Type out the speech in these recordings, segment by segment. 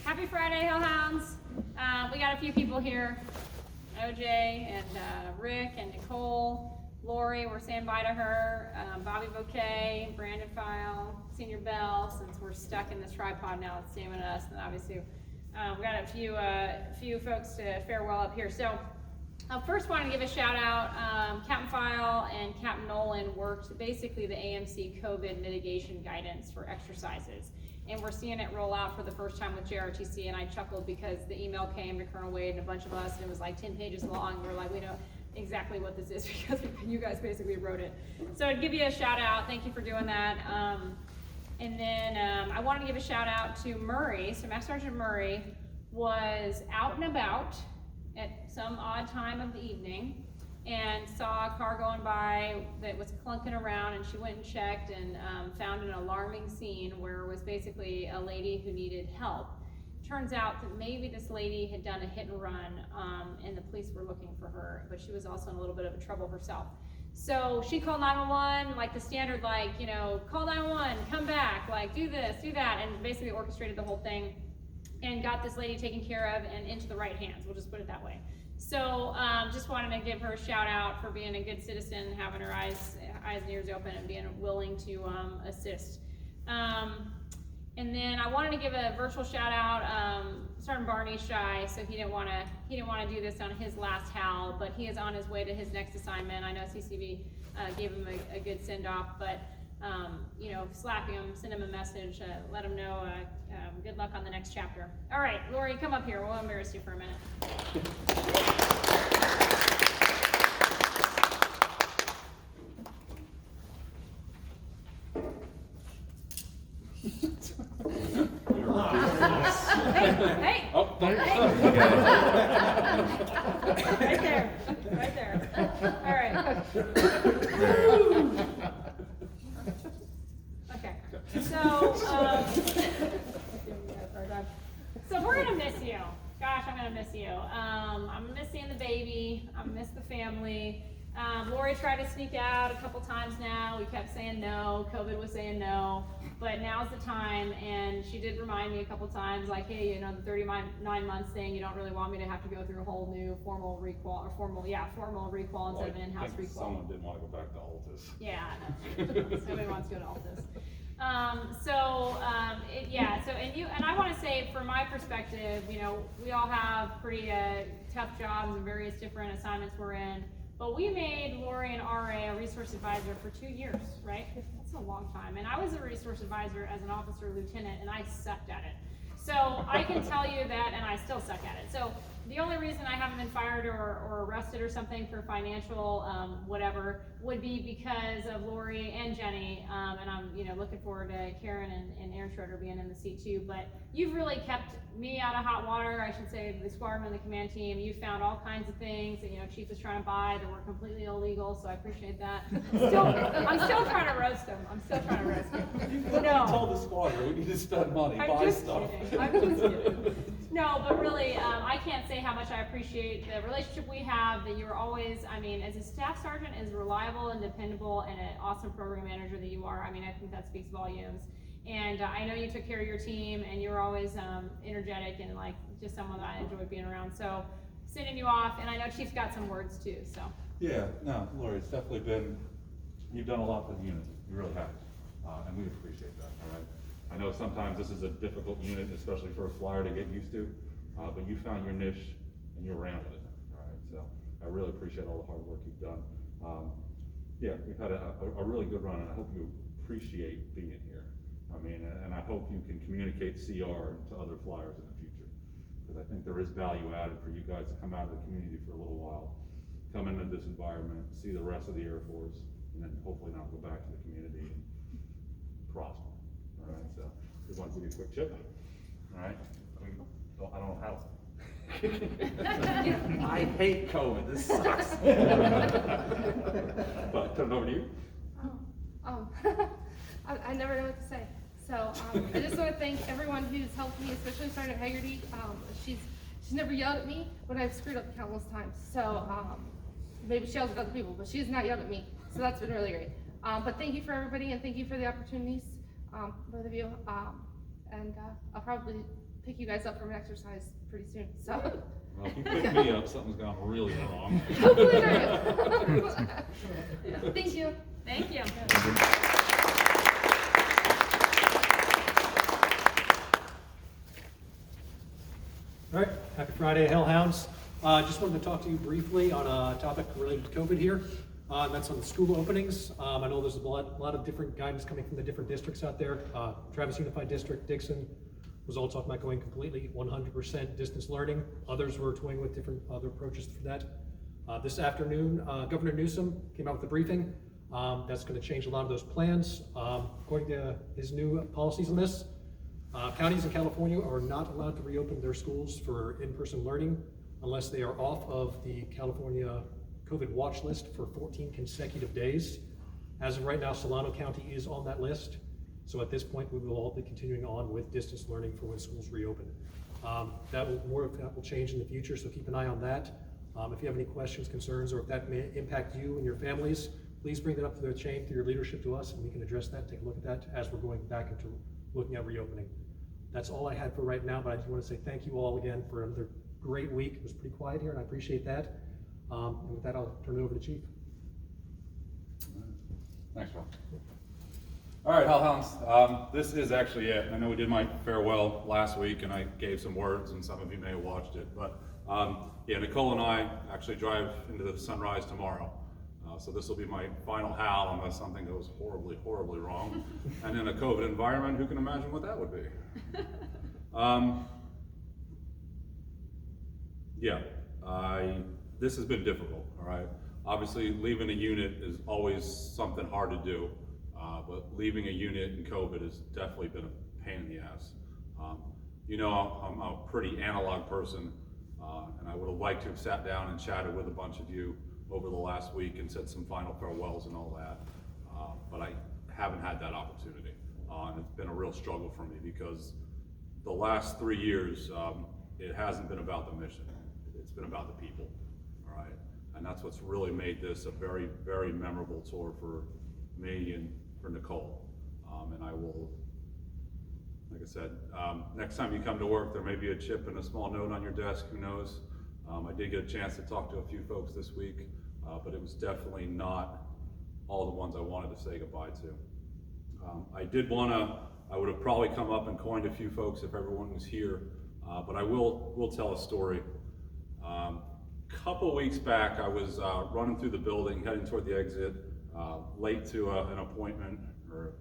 Happy Friday, Hellhounds. We got a few people here. OJ and Rick and Nicole, Lori, we're saying bye to her, Bobby Bouquet, Brandon File, Senior Bell, since we're stuck in this tripod now, it's staying with us, and obviously we got a few folks to farewell up here. So I first want to give a shout out, Captain File and Captain Nolan worked basically the AMC COVID mitigation guidance for exercises. And we're seeing it roll out for the first time with JRTC, and I chuckled because the email came to Colonel Wade and a bunch of us, and it was like 10 pages long. We're like, we know exactly what this is because you guys basically wrote it. So I'd give you a shout out. Thank you for doing that. And then I wanted to give a shout out to Murray. So Master Sergeant Murray was out and about at some odd time of the evening and saw a car going by that was clunking around, and she went and checked and found an alarming scene where it was basically a lady who needed help. Turns out that maybe this lady had done a hit and run, and the police were looking for her, but she was also in a little bit of a trouble herself. So she called 911, like the standard, like, you know, call 911, come back, like do this, do that, and basically orchestrated the whole thing and got this lady taken care of and into the right hands, we'll just put it that way. So just wanted to give her a shout out for being a good citizen, having her eyes and ears open and being willing to assist. And then I wanted to give a virtual shout out, Sergeant Barney's shy, so he didn't want to do this on his last Howl, but he is on his way to his next assignment. I know CCV gave him a good send off, but you know, slap him, send him a message, let him know good luck on the next chapter. All right, Lori, come up here. We'll embarrass you for a minute. Hey! Oh, Hey! Right there. All right. Okay. So we're gonna miss you. Gosh, I'm gonna miss you. I'm gonna miss seeing the baby. I'm gonna miss the family. Lori tried to sneak out a couple times now. We kept saying no. COVID was saying no. But now's the time, and she did remind me a couple times, like, hey, you know, the 39 months thing, you don't really want me to have to go through a whole new formal recall instead of an in-house recall. Someone didn't want to go back to Altus. Yeah, nobody wants to go to Altus. And I want to say, from my perspective, you know, we all have pretty tough jobs and various different assignments we're in. But we made Lori and RA a resource advisor for 2 years, right? That's a long time. And I was a resource advisor as an officer lieutenant, and I sucked at it. So I can tell you that, and I still suck at it. So the only reason I haven't been fired or arrested or something for financial whatever would be because of Lori and Jenny, and I'm looking forward to Karen and Aaron Schroeder being in the seat too. But you've really kept me out of hot water, I should say, the squadron and the command team. You found all kinds of things that Chief was trying to buy that were completely illegal, so I appreciate that. I'm still trying to roast him. You told the squadron we need to spend money, buy stuff. I'm just kidding. No, but really, I can't say how much I appreciate the relationship we have, that you're always, as a staff sergeant, as reliable and dependable and an awesome program manager that you are. I think that speaks volumes. And I know you took care of your team, and you were always energetic and just someone that I enjoyed being around. So sending you off, and I know Chief's got some words too, so. Yeah, no, Lori, it's definitely been, you've done a lot for the unit, you really have, and we appreciate that, all right? I know sometimes this is a difficult unit, especially for a flyer to get used to, but you found your niche and you ran with it, all right? So I really appreciate all the hard work you've done. Yeah, we've had a really good run, and I hope you appreciate being here. And I hope you can communicate CR to other flyers in the future, because I think there is value added for you guys to come out of the community for a little while, come into this environment, see the rest of the Air Force, and then hopefully not go back to the community and prosper. All right, so we want to give you a quick chip. All right, I don't know how. I hate COVID. This sucks. But turn it over to you. I never know what to say. So I just want to thank everyone who's helped me, especially Sergeant Haggerty. She's never yelled at me when I've screwed up countless times. So maybe she yells at other people, but she has not yelled at me. So that's been really great. But thank you for everybody, and thank you for the opportunities, both of you. And I'll probably pick you guys up from exercise pretty soon, so. Well, if you pick me up, something's gone really wrong. Hopefully not. Thank you. Thank you. All right, happy Friday, Hellhounds. Just wanted to talk to you briefly on a topic related to COVID here. That's on the school openings. I know there's a lot of different guidance coming from the different districts out there. Travis Unified District, Dixon was all talking about going completely 100% distance learning. Others were toying with different other approaches for that. This afternoon, Governor Newsom came out with a briefing. That's going to change a lot of those plans. According to his new policies on this, counties in California are not allowed to reopen their schools for in-person learning unless they are off of the California COVID watch list for 14 consecutive days. As of right now, Solano County is on that list. So at this point, we will all be continuing on with distance learning for when schools reopen. More of that will change in the future, so keep an eye on that. If you have any questions, concerns, or if that may impact you and your families, please bring that up to the chain through your leadership to us, and we can address that, take a look at that as we're going back into looking at reopening. That's all I had for right now, but I just want to say thank you all again for another great week. It was pretty quiet here, and I appreciate that. And with that, I'll turn it over to Chief. Thanks, Rob. All right, Hellhounds, this is actually it. I know we did my farewell last week, and I gave some words, and some of you may have watched it, but yeah, Nicole and I actually drive into the sunrise tomorrow. So this will be my final Howl unless something goes horribly, horribly wrong. And in a COVID environment, who can imagine what that would be? Yeah, this has been difficult, all right? Obviously, leaving a unit is always something hard to do, but leaving a unit in COVID has definitely been a pain in the ass. You know, I'm a pretty analog person, and I would have liked to have sat down and chatted with a bunch of you over the last week and said some final farewells and all that, but I haven't had that opportunity. And it's been a real struggle for me because the last 3 years, it hasn't been about the mission. It's been about the people, all right? And that's what's really made this a very, very memorable tour for me and for Nicole. And I will, like I said, next time you come to work, there may be a chip and a small note on your desk, who knows? I did get a chance to talk to a few folks this week, but it was definitely not all the ones I wanted to say goodbye to. I would have probably come up and coined a few folks if everyone was here, but I will tell a story. Couple weeks back, I was running through the building, heading toward the exit, late to an appointment or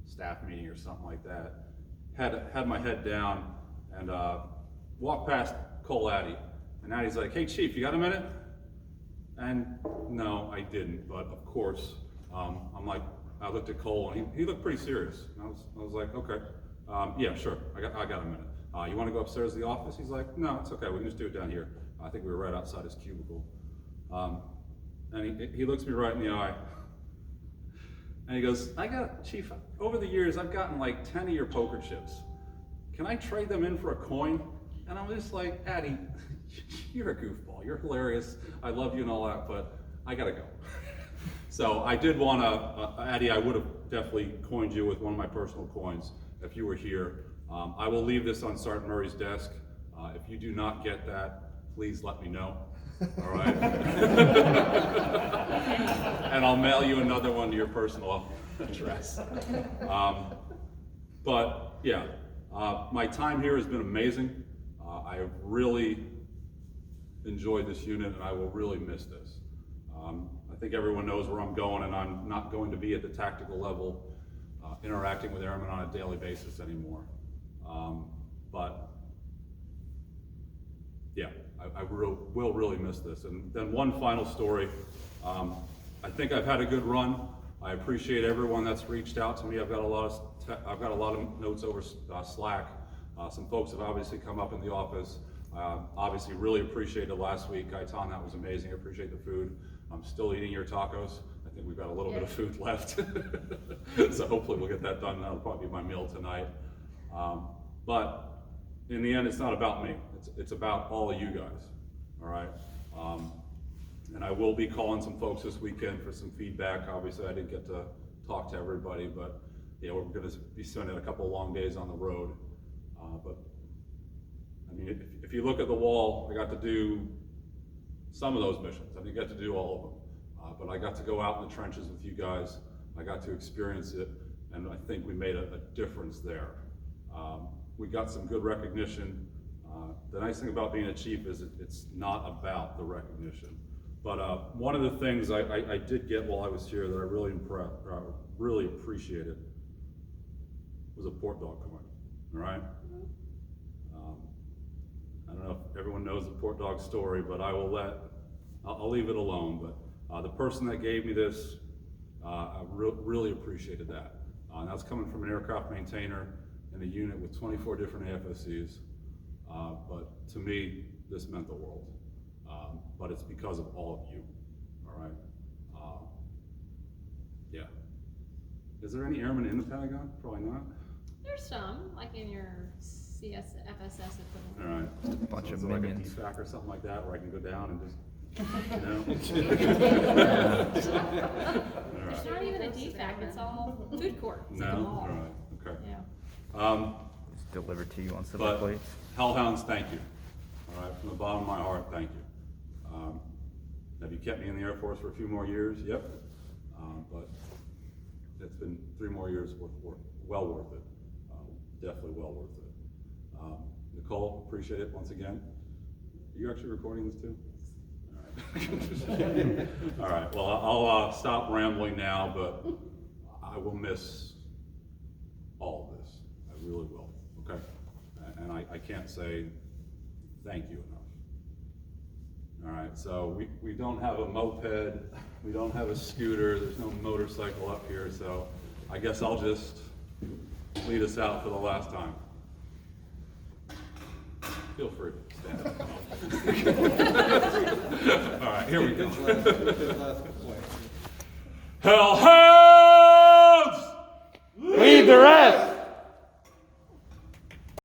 a staff meeting or something like that. Had my head down and walked past Cole Addy. And Addie's like, "Hey Chief, you got a minute?" And no, I didn't, but of course, I looked at Cole and he looked pretty serious. And I was like, okay, yeah, sure, I got a minute. You wanna go upstairs to the office? He's like, no, it's okay, we can just do it down here. I think we were right outside his cubicle. And he looks me right in the eye. And he goes, Chief, over the years, I've gotten like 10 of your poker chips. Can I trade them in for a coin? And I'm just like, Addy, you're a goofball. You're hilarious. I love you and all that, but I gotta go. So I did want to, Addy, I would have definitely coined you with one of my personal coins if you were here. I will leave this on Sergeant Murray's desk. If you do not get that, please let me know. All right. And I'll mail you another one to your personal address. But yeah, my time here has been amazing. I have really enjoyed this unit, and I will really miss this. I think everyone knows where I'm going, and I'm not going to be at the tactical level interacting with airmen on a daily basis anymore. But yeah, I will really miss this. And then one final story. I think I've had a good run. I appreciate everyone that's reached out to me. I've got a lot of notes over Slack. Some folks have obviously come up in the office. Obviously really appreciated last week. Gaitan, that was amazing. I appreciate the food. I'm still eating your tacos. I think we've got a little bit of food left. So hopefully we'll get that done. That'll probably be my meal tonight. But in the end, it's not about me. It's about all of you guys, all right? And I will be calling some folks this weekend for some feedback. Obviously, I didn't get to talk to everybody, but yeah, we're gonna be spending a couple of long days on the road. But if you look at the wall, I got to do some of those missions. I didn't get to do all of them, but I got to go out in the trenches with you guys. I got to experience it, and I think we made a difference there. We got some good recognition. The nice thing about being a chief is it's not about the recognition. But one of the things I did get while I was here that I really appreciated was a port dog coin, all right? I don't know if everyone knows the port dog story, but I'll leave it alone. But the person that gave me this, I really appreciated that. And that's coming from an aircraft maintainer in a unit with 24 different AFSCs. But to me, this meant the world. But it's because of all of you, all right? Yeah. Is there any airmen in the Pentagon? Probably not. There's some, like in your FSS equivalent. All right. Just a bunch of So like a minions. DFAC or something like that, where I can go down and just, you know? It's All not even a DFAC, it's all food court. It's right. like a No? mall. All right, okay. Yeah. It's delivered to you on silver But plates. Hellhounds, thank you. All right, from the bottom of my heart, thank you. Have you kept me in the Air Force for a few more years? Yep. But it's been 3 more years well worth it. Definitely well worth it. Nicole, appreciate it once again. Are you actually recording this too? All right. All right, well, I'll stop rambling now, but I will miss all of this. I really will, okay? And I can't say thank you enough. All right, so we don't have a moped, we don't have a scooter, there's no motorcycle up here, so I guess I'll just lead us out for the last time. Feel free to stand up. All right, here we go. Hellhounds! Lead the rest!